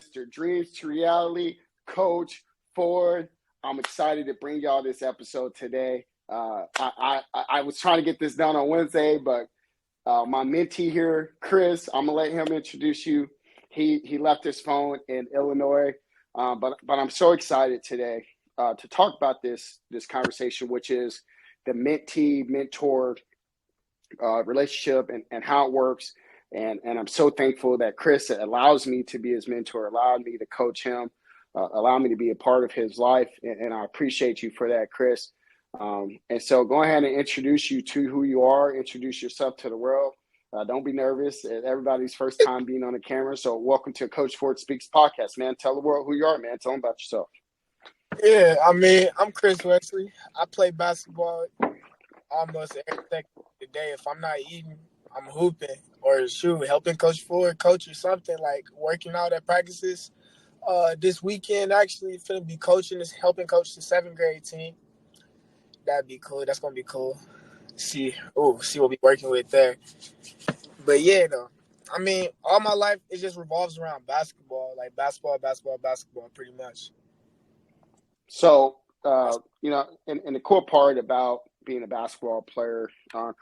Mr. Dreams to Reality, Coach Ford. I'm excited to bring y'all this episode today. I was trying to get this done on Wednesday, but my mentee here, Chris, I'm gonna let him introduce you. He left his phone in Illinois, but I'm so excited today to talk about this conversation, which is the mentee mentor relationship and how it works. And I'm so thankful that Chris allows me to be his mentor, allowed me to coach him, allow me to be a part of his life. And I appreciate you for that, Chris. And so go ahead and introduce you to who you are, introduce yourself to the world. Don't be nervous. Everybody's first time being on the camera. So welcome to Coach Ford Speaks podcast, man. Tell the world who you are, man. Tell them about yourself. Yeah, I mean, I'm Chris Wesley. I play basketball almost every second of the day. If I'm not eating, I'm hooping or helping Coach Ford coach or something, like working out at practices. This weekend, actually, finna be helping coach the 7th grade team. That'd be cool. That's gonna be cool. See what we'll be working with there. But yeah, though, I mean, all my life it just revolves around basketball, like basketball, pretty much. So, and the cool part about being a basketball player,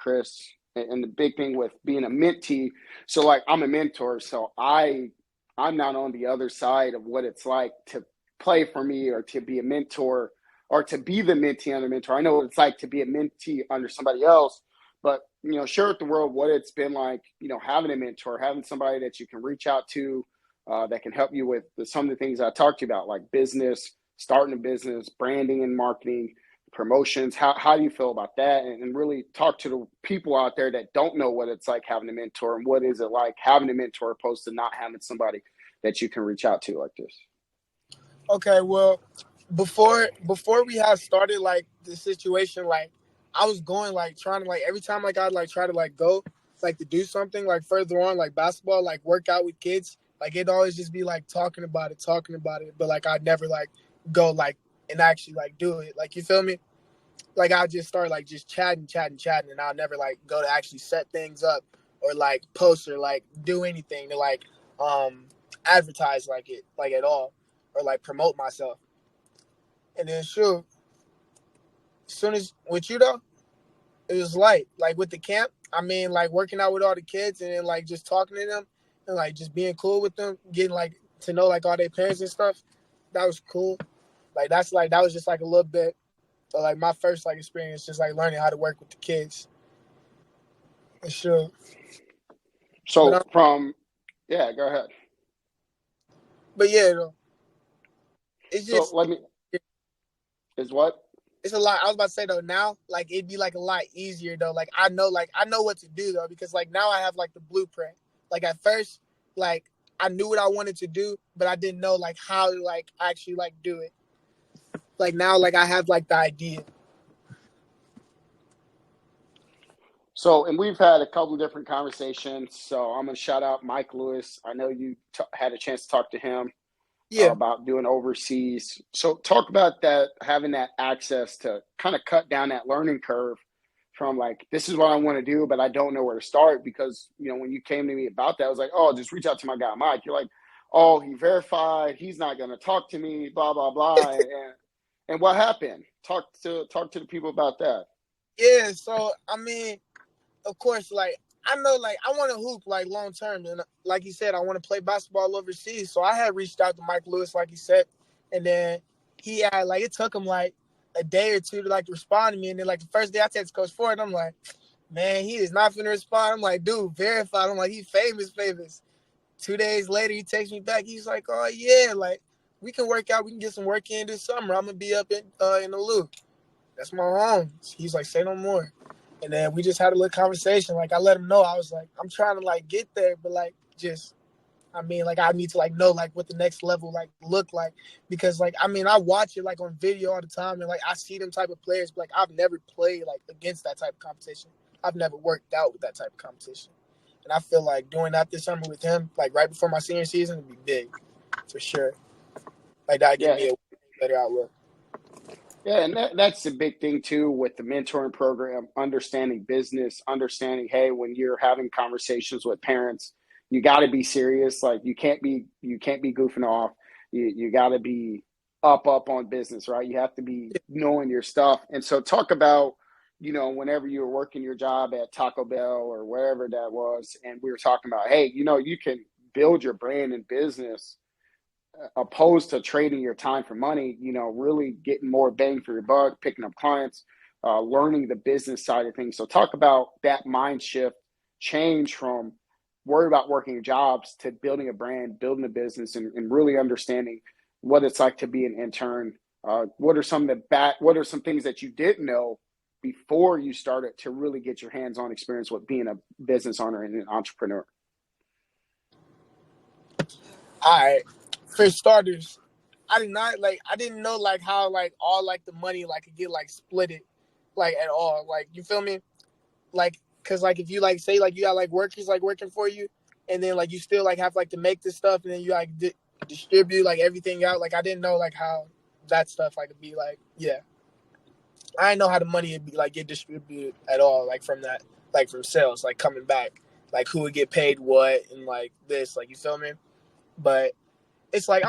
Chris, and the big thing with being a mentee, so like I'm a mentor, so I'm not on the other side of what it's like to play for me or to be a mentor or to be the mentee under mentor. I know what it's like to be a mentee under somebody else, but, share with the world what it's been like, having a mentor, having somebody that you can reach out to that can help you with some of the things I talked to you about, like business, starting a business, branding and marketing, promotions. How do you feel about that? And really talk to the people out there that don't know what it's like having a mentor and what is it like having a mentor opposed to not having somebody that you can reach out to like this. Okay, well, before we had started like the situation, like I was going like trying to like every time like I'd like try to like go like to do something like further on like basketball, like work out with kids, like it'd always just be like talking about it, but like I'd never like go like and actually like do it. Like, you feel me? Like I'll just start like just chatting, and I'll never like go to actually set things up or like post or like do anything to like advertise like it like at all or like promote myself. And then as soon as with you though, it was like with the camp, I mean like working out with all the kids and then like just talking to them and like just being cool with them, getting like to know like all their parents and stuff. That was cool. Like that was just like a little bit of like my first like experience, just like learning how to work with the kids. For sure. So go ahead. But yeah, though, it's just is what? It's a lot. I was about to say though, now like it'd be like a lot easier though. Like I know what to do though, because like now I have like the blueprint. Like at first, like I knew what I wanted to do, but I didn't know like how to like actually like do it. Like now, like I have like the idea. So, and we've had a couple of different conversations. So I'm going to shout out Mike Lewis. I know you had a chance to talk to him about doing overseas. So talk about that, having that access to kind of cut down that learning curve from like, this is what I want to do, but I don't know where to start because, when you came to me about that, I was like, oh, just reach out to my guy, Mike. You're like, oh, he verified. He's not going to talk to me, blah, blah, blah. and what happened? Talk to the people about that. Yeah. So, I mean, of course, like I know, like I want to hoop like long term, and like he said, I want to play basketball overseas. So I had reached out to Mike Lewis, like he said, and then he had like it took him like a day or two to like respond to me, and then like the first day I texted Coach Ford, I'm like, man, he is not finna respond. I'm like, dude, verified. I'm like, he's famous. 2 days later, he texts me back. He's like, oh yeah, like we can work out, we can get some work in this summer. I'm gonna be up in the loop. That's my home. He's like, say no more. And then we just had a little conversation. Like, I let him know. I was like, I'm trying to, like, get there. But, like, I need to, like, know, like, what the next level, like, look like. Because, like, I mean, I watch it, like, on video all the time. And, like, I see them type of players. But, like, I've never played, like, against that type of competition. I've never worked out with that type of competition. And I feel like doing that this summer with him, like, right before my senior season would be big. For sure. Like, that would give me a better outlook. Yeah, and that's the big thing, too, with the mentoring program, understanding business, understanding, hey, when you're having conversations with parents, you got to be serious. Like you can't be goofing off. You got to be up on business, right? You have to be knowing your stuff. And so talk about, whenever you were working your job at Taco Bell or wherever that was, and we were talking about, hey, you can build your brand and business opposed to trading your time for money, really getting more bang for your buck, picking up clients, learning the business side of things. So talk about that mind shift change from worry about working jobs to building a brand, building a business, and really understanding what it's like to be an intern. What are some things that you didn't know before you started to really get your hands-on experience with being a business owner and an entrepreneur? All right. For starters, I didn't know like how like all like the money like could get like splitted like at all. Like you feel me? Like cause like if you like say like you got like workers like working for you, and then like you still like have like to make this stuff, and then you like distribute like everything out. Like I didn't know like how that stuff like would be like, yeah. I didn't know how the money would be like get distributed at all, like from that, like from sales, like coming back, like who would get paid what and like this, like you feel me? But it's like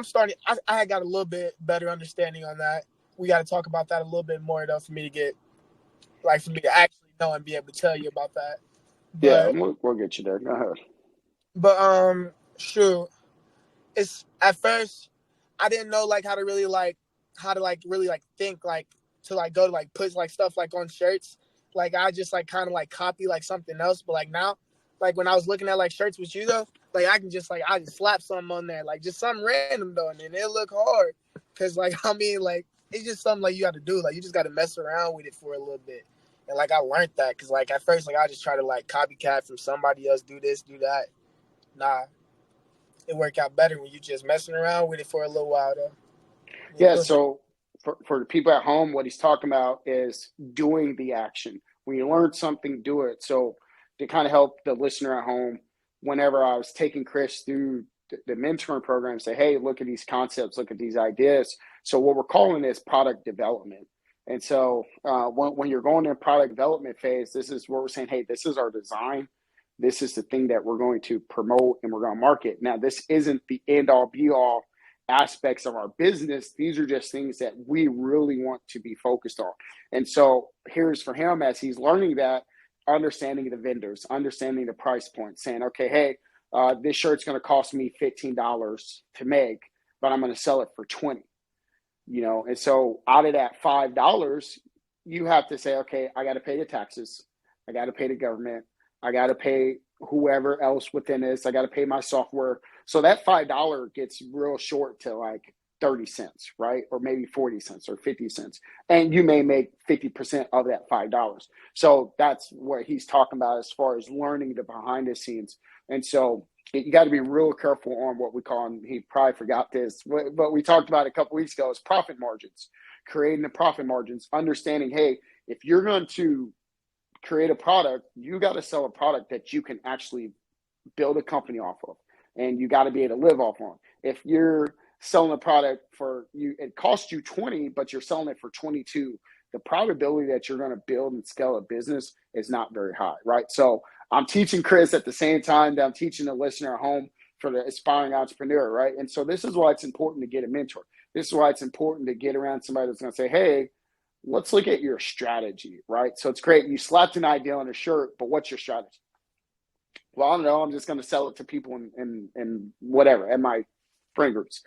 I got a little bit better understanding on that. We got to talk about that a little bit more though for me to actually know and be able to tell you about that. Yeah, But we'll get you there. Go ahead. sure. It's at first I didn't know like how to really like think like to like go to like put like stuff like on shirts. Like I just like kind of like copy like something else. But like now, like when I was looking at like shirts with you though, like I just slap something on there, like just something random though, and then it look hard. Cause like I mean like it's just something like you got to do. Like you just got to mess around with it for a little bit. And like I learned that because like at first like I just try to like copycat from somebody else, do this, do that. Nah, it worked out better when you just messing around with it for a little while though. Yeah, so for the people at home, what he's talking about is doing the action. When you learn something, do it. So to kind of help the listener at home, whenever I was taking Chris through the mentoring program, say, hey, look at these concepts, look at these ideas. So what we're calling is product development. And so when you're going in product development phase, this is where we're saying, hey, this is our design. This is the thing that we're going to promote and we're going to market. Now, this isn't the end all be all aspects of our business. These are just things that we really want to be focused on. And so here's for him as he's learning that, understanding the vendors, understanding the price point, saying, okay, hey, this shirt's going to cost me $15 to make, but I'm going to sell it for 20. And so out of that $5, you have to say, okay, I got to pay the taxes. I got to pay the government. I got to pay whoever else within this. I got to pay my software. So that $5 gets real short to like 30 cents, right? Or maybe 40 cents or 50 cents. And you may make 50% of that $5. So that's what he's talking about as far as learning the behind the scenes. And so you got to be real careful on what we call, and he probably forgot this, but we talked about it a couple weeks ago, is profit margins, creating the profit margins, understanding, hey, if you're going to create a product, you got to sell a product that you can actually build a company off of, and you got to be able to live off on. If you're selling a product for you, it costs you 20, but you're selling it for 22, the probability that you're going to build and scale a business is not very high, right? So I'm teaching Chris at the same time that I'm teaching the listener at home for the aspiring entrepreneur, right? And so this is why it's important to get a mentor. This is why it's important to get around somebody that's going to say, hey, let's look at your strategy, right? So it's great. You slapped an idea on a shirt, but what's your strategy? Well, I don't know. I'm just going to sell it to people in whatever, at my friend groups.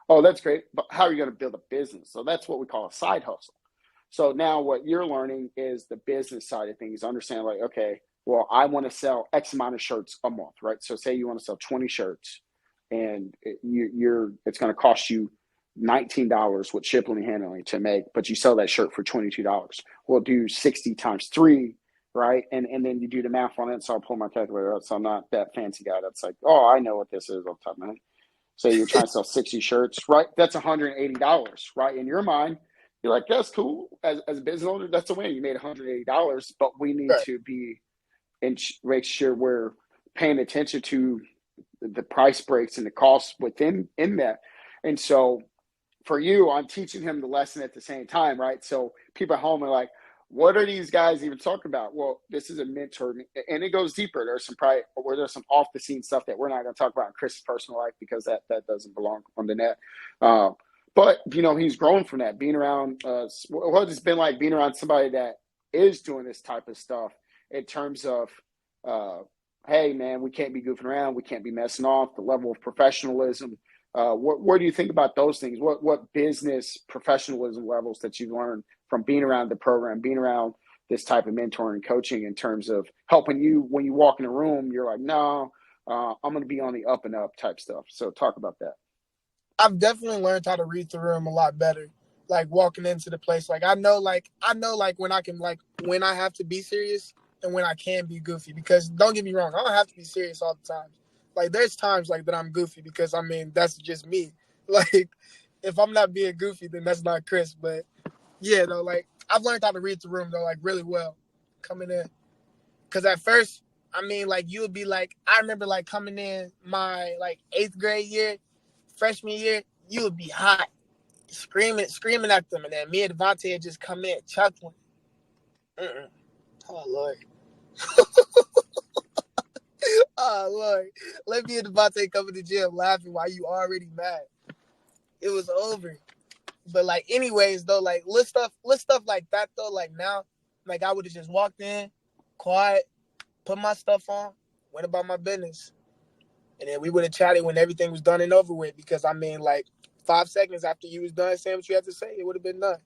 Oh, that's great. But how are you going to build a business? So that's what we call a side hustle. So now what you're learning is the business side of things. Understand like, okay, well, I want to sell X amount of shirts a month, right? So say you want to sell 20 shirts and it's going to cost you $19 with shipping and handling to make, but you sell that shirt for $22. We'll do 60 times 3, right? And then you do the math on it. So I'll pull my calculator out. So I'm not that fancy guy that's like, oh, I know what this is off the top of my head. So you're trying to sell 60 shirts, right? That's $180, right? In your mind, you're like, that's cool. As a business owner, that's a win. You made $180, but we need to be and make sure we're paying attention to the price breaks and the costs within that. And so for you, I'm teaching him the lesson at the same time, right? So people at home are like, what are these guys even talking about? Well, this is a mentor, and it goes deeper. There's some off the scene stuff that we're not going to talk about in Chris's personal life because that doesn't belong on the net. But he's grown from that, being around. What it's been like being around somebody that is doing this type of stuff in terms of, hey man, we can't be goofing around, we can't be messing off. The level of professionalism. What do you think about those things? What business professionalism levels that you've learned from being around the program, being around this type of mentoring and coaching in terms of helping you when you walk in a room, you're like, no, I'm going to be on the up and up type stuff. So talk about that. I've definitely learned how to read the room a lot better. Like walking into the place, like I know when I can, like when I have to be serious and when I can be goofy. Because don't get me wrong, I don't have to be serious all the time. Like there's times like that I'm goofy because I mean that's just me. Like if I'm not being goofy, then that's not Chris. But yeah, though, like I've learned how to read the room though, like really well coming in. Because at first, I mean, like you would be like, I remember like coming in my like 8th grade year, freshman year, you would be hot, screaming at them, and then me and Devontae had just come in chuckling. Oh Lord. Oh Lord. Let me and Devontae come to the gym laughing while you already mad. It was over. But like anyways though, like little stuff like that though, like now, like I would have just walked in, quiet, put my stuff on, went about my business. And then we would have chatted when everything was done and over with, because I mean like 5 seconds after you was done saying what you had to say, it would have been done.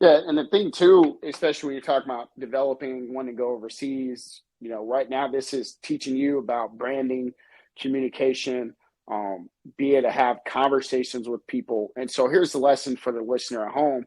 Yeah, and the thing too, especially when you're talking about developing, wanting to go overseas, right now this is teaching you about branding, communication, be able to have conversations with people. And so here's the lesson for the listener at home.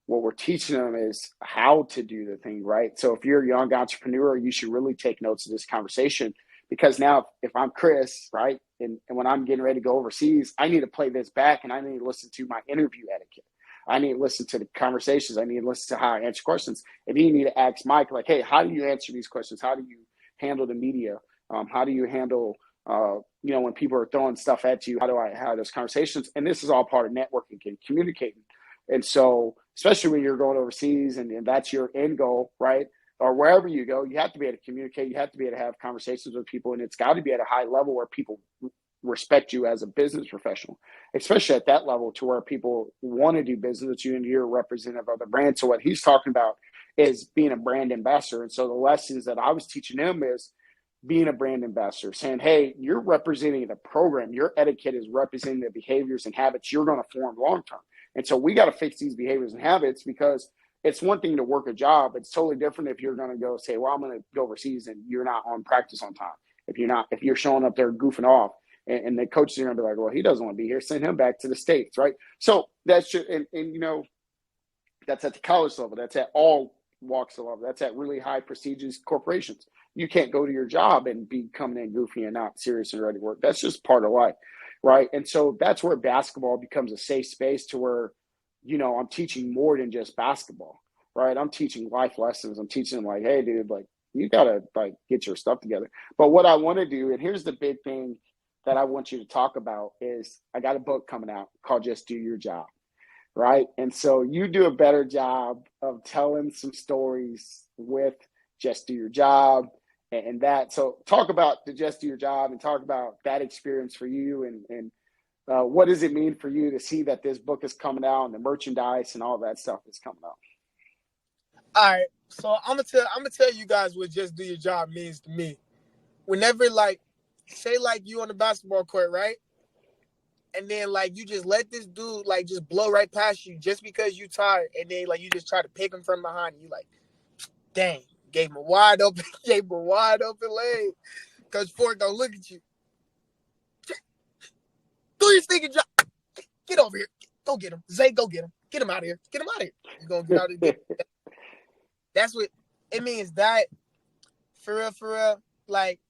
What we're teaching them is how to do the thing, right? So if you're a young entrepreneur, you should really take notes of this conversation, because now if I'm Chris, right, and when I'm getting ready to go overseas, I need to play this back and I need to listen to my interview etiquette. I need to listen to the conversations. I need to listen to how I answer questions. If you need to ask Mike, like, hey, how do you answer these questions? How do you handle the media? How do you handle, when people are throwing stuff at you? How do I have those conversations? And this is all part of networking and communicating. And so, especially when you're going overseas and that's your end goal, right? Or wherever you go, you have to be able to communicate. You have to be able to have conversations with people, and it's got to be at a high level where people respect you as a business professional, especially at that level to where people want to do business with you and you're a representative of the brand. So what he's talking about is being a brand ambassador. And so the lessons that I was teaching him is being a brand ambassador, saying, hey, you're representing the program. Your etiquette is representing the behaviors and habits you're going to form long-term. And so we got to fix these behaviors and habits, because it's one thing to work a job. It's totally different if you're going to go say, well, I'm going to go overseas and you're not on practice on time. If you're showing up there goofing off, and the coaches are going to be like, well, he doesn't want to be here. Send him back to the States, right? So that's just, and that's at the college level. That's at all walks of level. That's at really high prestigious corporations. You can't go to your job and be coming in goofy and not serious and ready to work. That's just part of life, right? And so that's where basketball becomes a safe space to where, I'm teaching more than just basketball, right? I'm teaching life lessons. I'm teaching them like, hey, dude, like you got to like get your stuff together. But what I want to do, and here's the big thing that I want you to talk about, is I got a book coming out called Just Do Your Job, right? And so you do a better job of telling some stories with Just Do Your Job and that. So talk about the Just Do Your Job and talk about that experience for you, and what does it mean for you to see that this book is coming out and the merchandise and all that stuff is coming out? All right, so I'm gonna tell you guys what Just Do Your Job means to me. Whenever like, say like you on the basketball court, right? And then like you just let this dude like just blow right past you just because you tired, and then like you just try to pick him from behind, and you like, dang, gave him a wide open lane. Coach Ford gonna look at you. Do your stinking job. Get over here. Go get him. Zay, go get him. Get him out of here. Get him out of here. You're gonna get out of here. That's what it means. That for real. Like,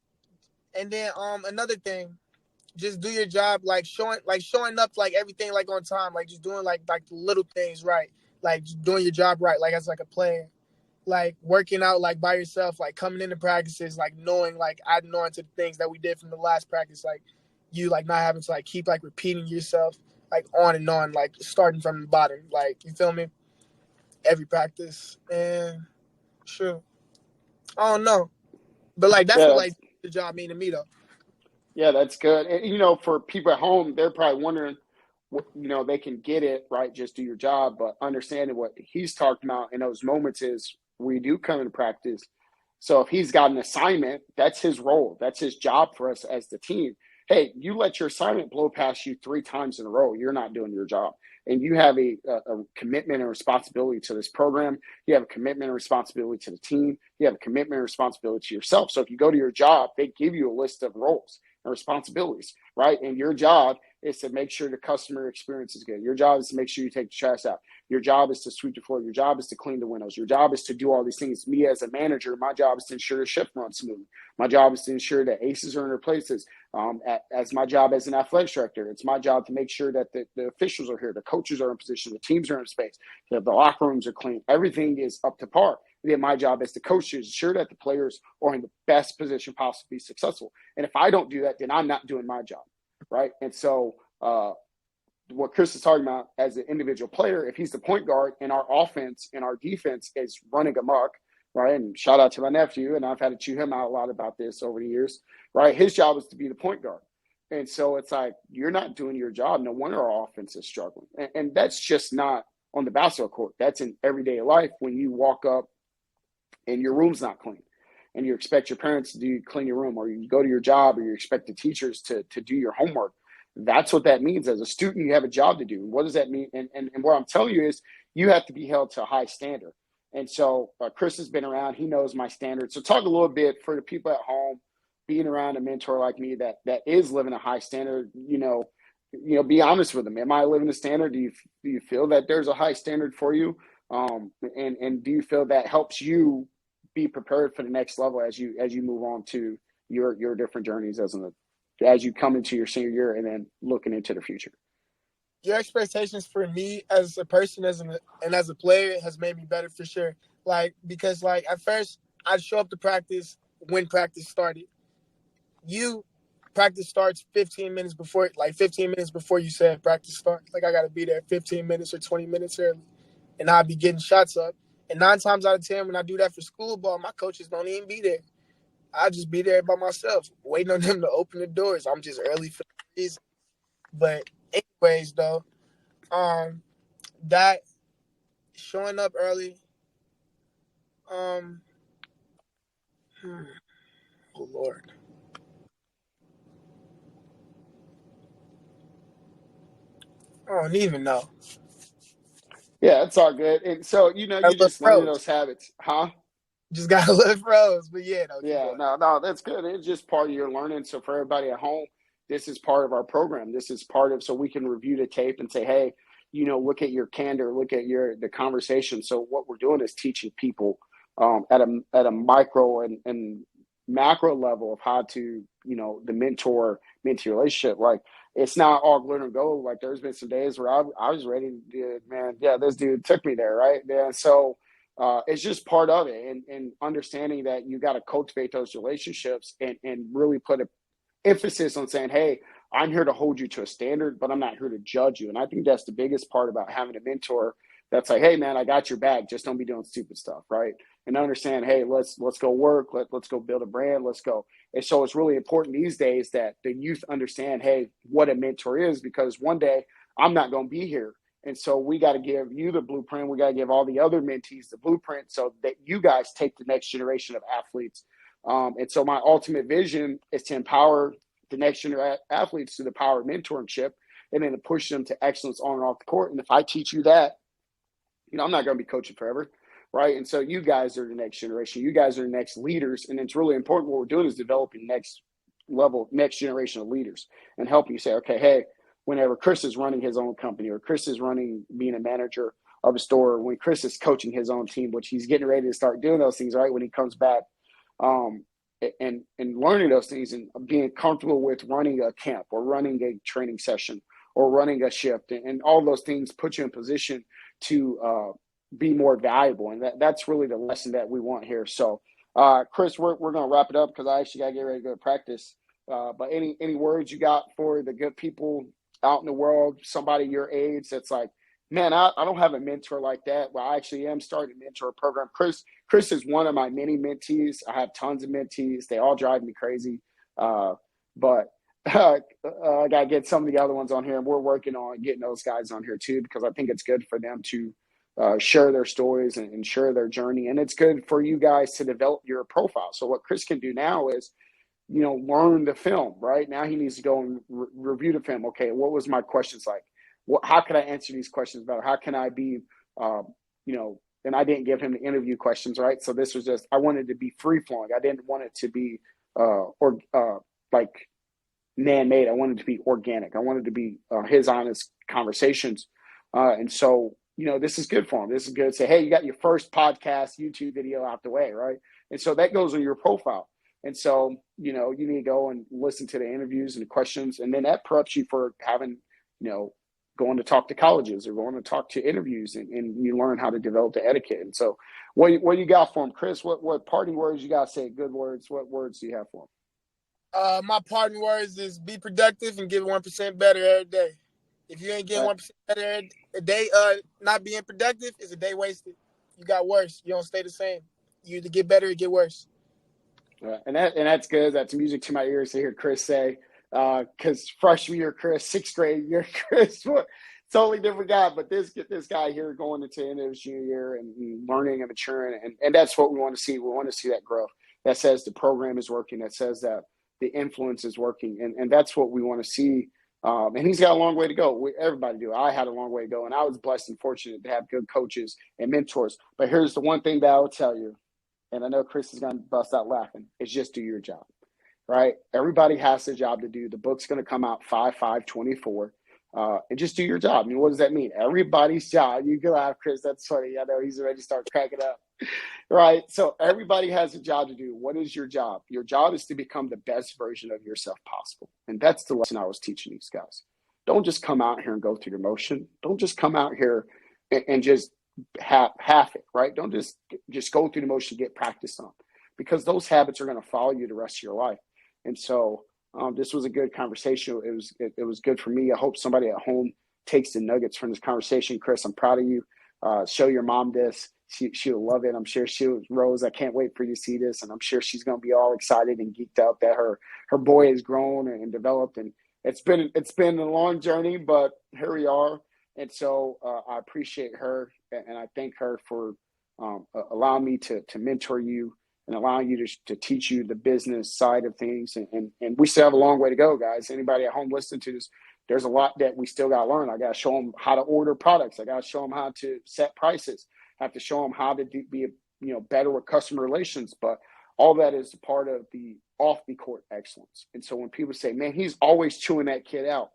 and then another thing, just do your job, like showing up like everything like on time, like just doing like the little things right, like just doing your job right, like as like a player, like working out like by yourself, like coming into practices, like knowing, like adding on to the things that we did from the last practice, like you like not having to like keep like repeating yourself like on and on, like starting from the bottom, like you feel me? every practice. And sure, I don't know, but like that's Yeah, what that's like the job mean to me though. Yeah, that's good. And, for people at home, they're probably wondering, they can get it, right? Just do your job. But understanding what he's talking about in those moments is we do come into practice. So if he's got an assignment, that's his role. That's his job for us as the team. Hey, you let your assignment blow past you 3 times in a row, you're not doing your job. And you have a commitment and responsibility to this program. You have a commitment and responsibility to the team. You have a commitment and responsibility to yourself. So if you go to your job, they give you a list of roles and responsibilities, right? And your job is to make sure the customer experience is good. Your job is to make sure you take the trash out. Your job is to sweep the floor. Your job is to clean the windows. Your job is to do all these things. Me as a manager, my job is to ensure the shift runs smoothly. My job is to ensure that aces are in their places. As my job as an athletics director, it's my job to make sure that the officials are here, the coaches are in position, the teams are in space, that the locker rooms are clean. Everything is up to par. Then my job as the coach is ensure that the players are in the best position possible to be successful. And if I don't do that, then I'm not doing my job, right? And so what Chris is talking about as an individual player, if he's the point guard and our offense and our defense is running amok, right? And shout out to my nephew, and I've had to chew him out a lot about this over the years, right? His job is to be the point guard. And so it's like, you're not doing your job. No wonder our offense is struggling. And that's just not on the basketball court. That's in everyday life when you walk up and your room's not clean and you expect your parents to clean your room, or you go to your job, or you expect the teachers to do your homework. That's what that means. As a student, you have a job to do. What does that mean? And what I'm telling you is you have to be held to a high standard. And so Chris has been around. He knows my standards. So talk a little bit for the people at home, being around a mentor like me that is living a high standard, be honest with them. Am I living a standard? Do you feel that there's a high standard for you? And do you feel that helps you be prepared for the next level as you move on to your different journeys as you come into your senior year and then looking into the future? Your expectations for me as a person and as a player has made me better for sure. Like, because like at first I'd show up to practice when practice started. Practice starts 15 minutes before you said practice starts. Like I got to be there 15 minutes or 20 minutes early. And I'll be getting shots up. And 9 times out of 10, when I do that for school ball, my coaches don't even be there. I'll just be there by myself, waiting on them to open the doors. I'm just early for the reason. But anyways, though, that showing up early, oh Lord. I don't even know. Yeah, it's all good. And so, I you look just learning froze. those habits, huh? Just got to look froze. But yeah, no, keep Yeah, going. no, that's good. It's just part of your learning. So for everybody at home, this is part of our program. This is part of, so we can review the tape and say, hey, look at your candor, look at the conversation. So what we're doing is teaching people at a micro and macro level of how to, the mentee relationship. Like, it's not all glitter and gold. Like, there's been some days where I was ready to do it, man. Yeah, this dude took me there, right? Yeah. So it's just part of it, and understanding that you got to cultivate those relationships and really put an emphasis on saying, hey, I'm here to hold you to a standard, but I'm not here to judge you. And I think that's the biggest part about having a mentor that's like, hey, man, I got your back. Just don't be doing stupid stuff, right? And understand, hey, let's go work. Let's go build a brand. Let's go. And so it's really important these days that the youth understand, hey, what a mentor is, because one day I'm not going to be here. And so we got to give you the blueprint. We got to give all the other mentees the blueprint so that you guys take the next generation of athletes. And so my ultimate vision is to empower the next generation athletes through the power of mentorship, and then to push them to excellence on and off the court. And if I teach you that, I'm not going to be coaching forever, right? And so you guys are the next generation. You guys are the next leaders. And it's really important. What we're doing is developing next generation of leaders and helping you say, okay, hey, whenever Chris is running his own company, or Chris is being a manager of a store, when Chris is coaching his own team, which he's getting ready to start doing those things, right, when he comes back, and learning those things and being comfortable with running a camp or running a training session or running a shift, and all those things put you in position to be more valuable. And that's really the lesson that we want here. So, Chris, we're going to wrap it up because I actually got to get ready to go to practice. But any words you got for the good people out in the world, somebody your age that's like, Man, I don't have a mentor like that. Well, I actually am starting a mentor program. Chris is one of my many mentees. I have tons of mentees. They all drive me crazy. But I got to get some of the other ones on here, and we're working on getting those guys on here too, because I think it's good for them to share their stories and share their journey. And it's good for you guys to develop your profile. So what Chris can do now is, learn the film, right? Now he needs to go and review the film. Okay, what was my questions like? How can I answer these questions better? How can I be, and I didn't give him the interview questions, right? So this was just, I wanted to be free flowing. I didn't want it to be, like man-made. I wanted to be organic. I wanted to be his honest conversations. And so, this is good for him. This is good to say, hey, you got your first podcast, YouTube video out the way, right? And so that goes on your profile. And so, you need to go and listen to the interviews and the questions. And then that preps you for having, going to talk to colleges or going to talk to interviews, and you learn how to develop the etiquette. And so what you got for him, Chris? What parting words you got to say? Good words. What words do you have for him? My parting words is be productive and get 1% better every day. If you ain't getting 1% better a day, not being productive is a day wasted. You got worse. You don't stay the same. You either get better or get worse. And that's good. That's music to my ears to hear Chris say. Because freshman year Chris, sixth grade year Chris, totally different guy. But this guy here going into his junior year and learning and maturing, and that's what we want to see. We want to see that growth. That says the program is working. That says that the influence is working, and that's what we want to see. And he's got a long way to go. Everybody do. I had a long way to go, and I was blessed and fortunate to have good coaches and mentors. But here's the one thing that I will tell you, and I know Chris is going to bust out laughing, is just do your job. Right? Everybody has a job to do. The book's going to come out 5/5/24, and just do your job. I mean, what does that mean? Everybody's job. You can laugh, Chris. That's funny. I know he's ready to start cracking up. Right? So everybody has a job to do. What is your job? Your job is to become the best version of yourself possible. And that's the lesson I was teaching these guys. Don't just come out here and go through the motion. Don't just come out here and just half it, right? Don't just go through the motion, get practice on, because those habits are going to follow you the rest of your life. And so this was a good conversation. It was good for me. I hope somebody at home takes the nuggets from this conversation. Chris, I'm proud of you. Show your mom this. She'll love it. I'm sure Rose, I can't wait for you to see this. And I'm sure she's going to be all excited and geeked out that her boy has grown and developed. And it's been a long journey, but here we are. And so I appreciate her, and I thank her for allowing me to mentor you and allowing you to teach you the business side of things. And we still have a long way to go, guys. Anybody at home listening to this, there's a lot that we still got to learn. I got to show them how to order products. I got to show them how to set prices. I have to show them how to be better with customer relations. But all that is a part of the off the court excellence. And so when people say, man, he's always chewing that kid out,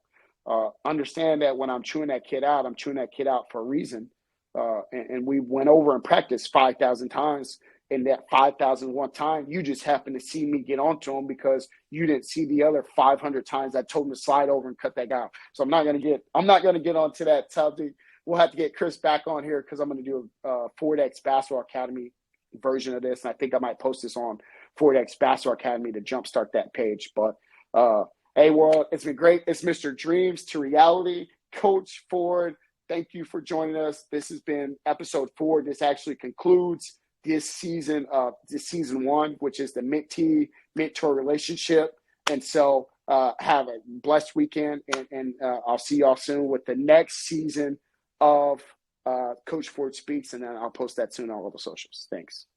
understand that when I'm chewing that kid out, I'm chewing that kid out for a reason. And we went over and practiced 5,000 times. And that 5,001 time, you just happened to see me get onto him because you didn't see the other 500 times I told him to slide over and cut that guy off. So I'm not gonna get onto that topic. We'll have to get Chris back on here because I'm gonna do a FordX Basketball Academy version of this, and I think I might post this on FordX Basketball Academy to jumpstart that page. But hey, world, it's been great. It's Mr. Dreams to Reality, Coach Ford. Thank you for joining us. This has been episode 4. This actually concludes this season 1, which is the mentee mentor relationship. And so have a blessed weekend, and I'll see y'all soon with the next season of Coach Ford Speaks, and then I'll post that soon on all the socials. Thanks.